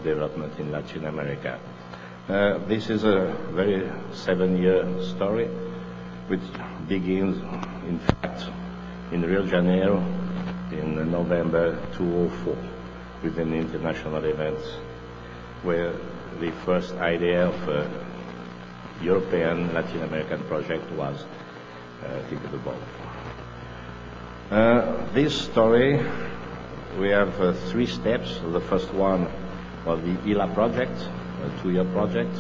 development in Latin America. This is a very 7-year story, which begins, in fact, in Rio de Janeiro in November 2004, with an international event where the first idea of a European Latin American project was thinking about. This story, we have 3 steps. The first one was the ILA project, a 2-year project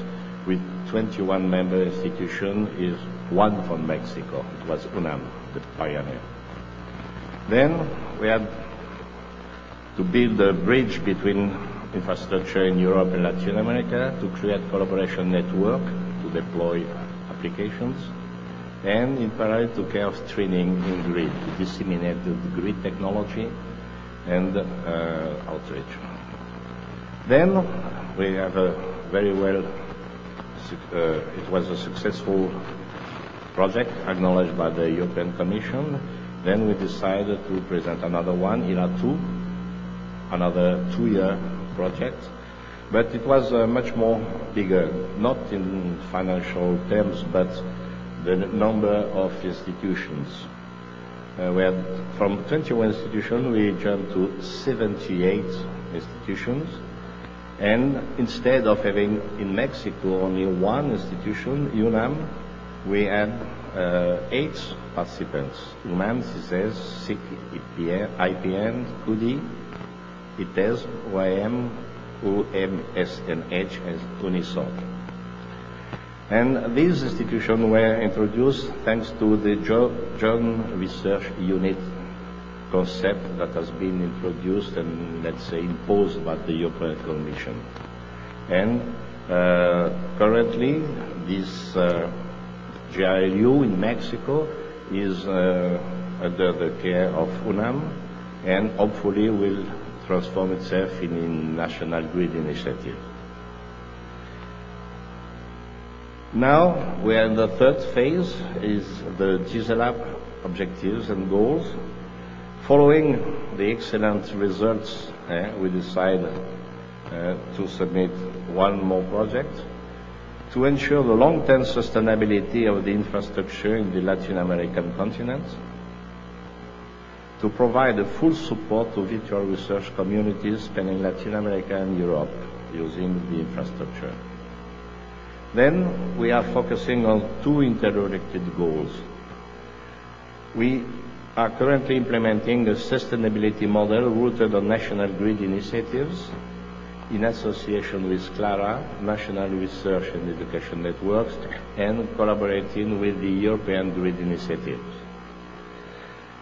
with 21 member institutions, is one from Mexico. It was UNAM, the pioneer. Then we had to build a bridge between infrastructure in Europe and Latin America to create collaboration network to deploy applications, and in parallel to care of training in grid, to disseminate the grid technology and outreach. Then we have a very well, it was a successful project acknowledged by the European Commission. Then we decided to present another one, ILA 2, another 2-year project, but it was much more bigger, not in financial terms, but the number of institutions. We had, from 21 institutions, we jumped to 78 institutions, and instead of having in Mexico only 1 institution, UNAM, we had 8 participants: UNAM, GISELA, SIC, IPN, CUDI, ITES, OIM, UMSNH, and UNISON. And these institutions were introduced thanks to the Joint Research Unit concept that has been introduced and, let's say, imposed by the European Commission. And currently, this GILU in Mexico is under the care of UNAM, and hopefully will transform itself in a national grid initiative. Now we are in the 3rd phase, is the GISELA objectives and goals. Following the excellent results, we decided to submit one more project to ensure the long-term sustainability of the infrastructure in the Latin American continent, to provide a full support to virtual research communities spanning Latin America and Europe using the infrastructure. Then we are focusing on 2 interrelated goals. We are currently implementing a sustainability model rooted on national grid initiatives in association with CLARA, National Research and Education Networks, and collaborating with the European Grid Initiatives.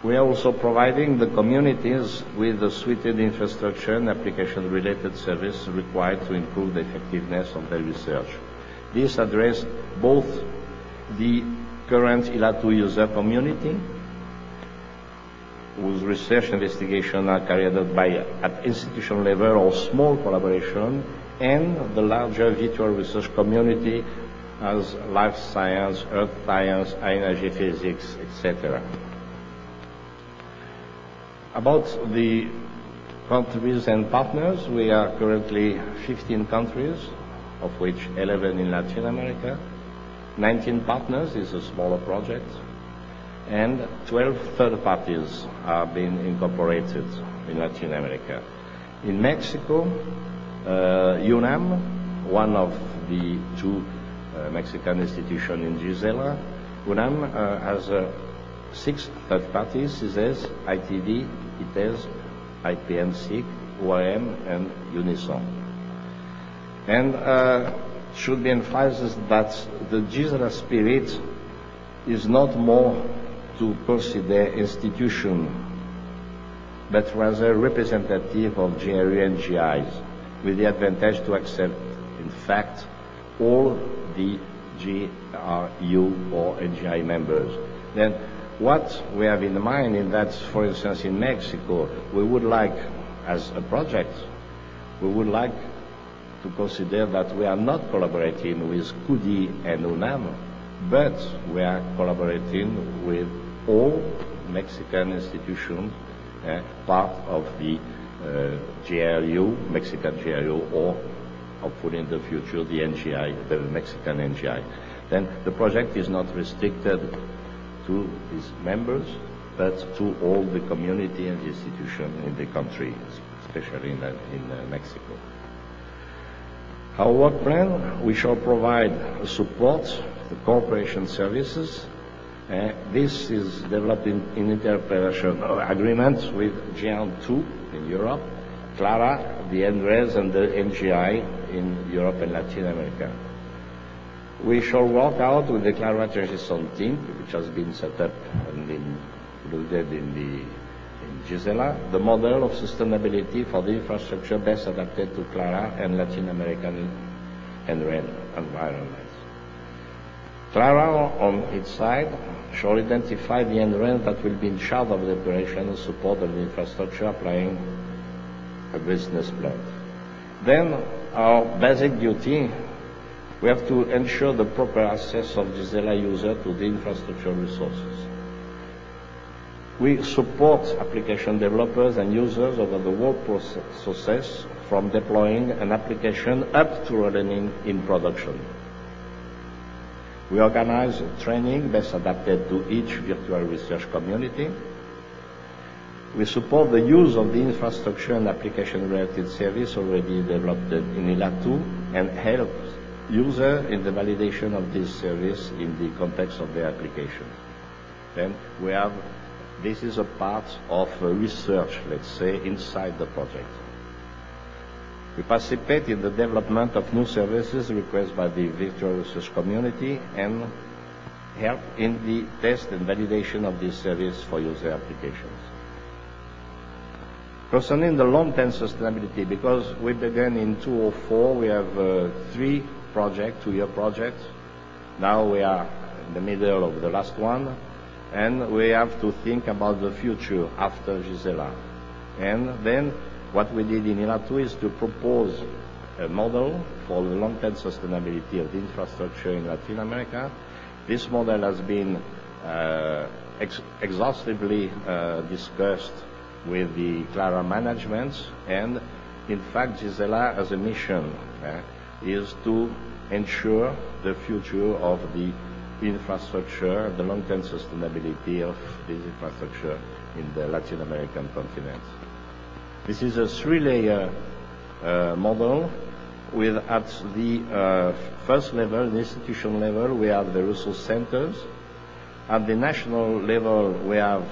We are also providing the communities with the suited infrastructure and application-related service required to improve the effectiveness of their research. This addresses both the current ILA 2 user community, whose research investigation are carried out at institution level or small collaboration, and the larger virtual research community as life science, earth science, energy physics, etc. About the countries and partners, we are currently 15 countries, of which 11 in Latin America. 19 partners is a smaller project, and 12 third parties are being incorporated in Latin America. In Mexico, UNAM, one of the 2 Mexican institutions in GISELA, UNAM has 6 third parties: CISES, ITV, ITES, IPN-SIC, OIM, and UNISON. And should be emphasized that the GISELA spirit is not more to consider institution, but rather representative of GRU and GIs, with the advantage to accept, in fact, all the GRU or NGI members. Then what we have in mind is that, for instance, in Mexico, we would like, as a project, we would like to consider that we are not collaborating with CUDI and UNAM, but we are collaborating with all Mexican institutions, part of the GRU, Mexican GRU, or hopefully in the future the NGI, the Mexican NGI. Then the project is not restricted to its members, but to all the community and institution in the country, especially in Mexico. Our work plan, we shall provide support, the cooperation services. This is developed in interpretation agreements with GIAN2 in Europe, CLARA, the NRES, and the NGI in Europe and Latin America. We shall work out with the CLARA transition team, which has been set up and included in GISELA, the model of sustainability for the infrastructure best adapted to CLARA and Latin American NREN environments. CLARA, on its side, shall identify the NREN that will be in charge of the operation and support of the infrastructure applying a business plan. Then, our basic duty, we have to ensure the proper access of GISELA user to the infrastructure resources. We support application developers and users over the whole process, from deploying an application up to running in production. We organize training best adapted to each virtual research community. We support the use of the infrastructure and application-related service already developed in ILA2 and help users in the validation of this service in the context of their application. Then we have, this is a part of research, let's say, inside the project. We participate in the development of new services requested by the virtual research community and help in the test and validation of this service for user applications. Concerning the long-term sustainability, because we began in 2004, we have 3 projects, 2-year projects. Now we are in the middle of the last one, and we have to think about the future after GISELA. And then what we did in ILA2 is to propose a model for the long-term sustainability of the infrastructure in Latin America. This model has been exhaustively discussed with the CLARA management, and in fact GISELA as a mission is to ensure the future of the infrastructure, the long-term sustainability of this infrastructure in the Latin American continent. This is a 3-layer model with, at the first level, the institution level, we have the resource centers. At the national level, we have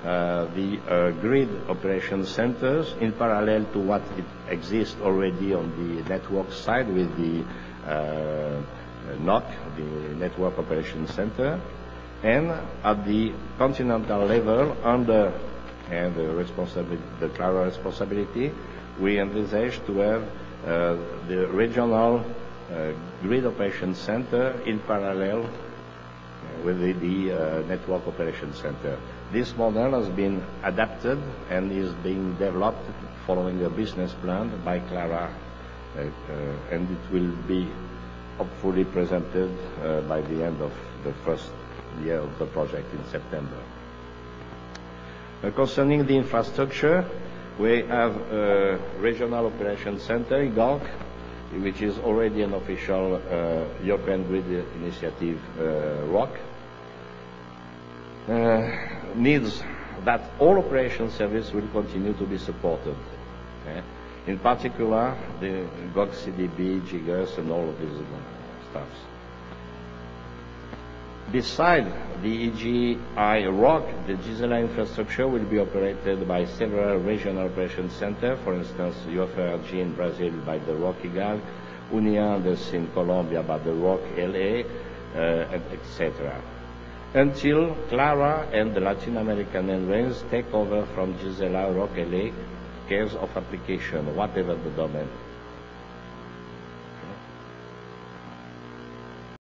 the grid operation centers in parallel to what exists already on the network side with the NOC, the Network Operation Center. And at the continental level, under the CLARA responsibility, we envisage to have the regional grid operation center in parallel with the network operation center. This model has been adapted and is being developed following a business plan by CLARA, and it will be hopefully presented by the end of the first year of the project in September. Concerning the infrastructure, we have a regional operation center, GORC, which is already an official European Grid Initiative ROC. Needs that all operation service will continue to be supported. In particular, the GOG CDB, GIGUS, and all of these stuffs. Beside the EGI ROC, the GISELA infrastructure will be operated by several regional operation centers, for instance, UFRG in Brazil by the ROC IGAL, Uniandes in Colombia by the ROC LA, etc. Until CLARA and the Latin American NRENs take over from GISELA ROC LA cares of application, whatever the domain.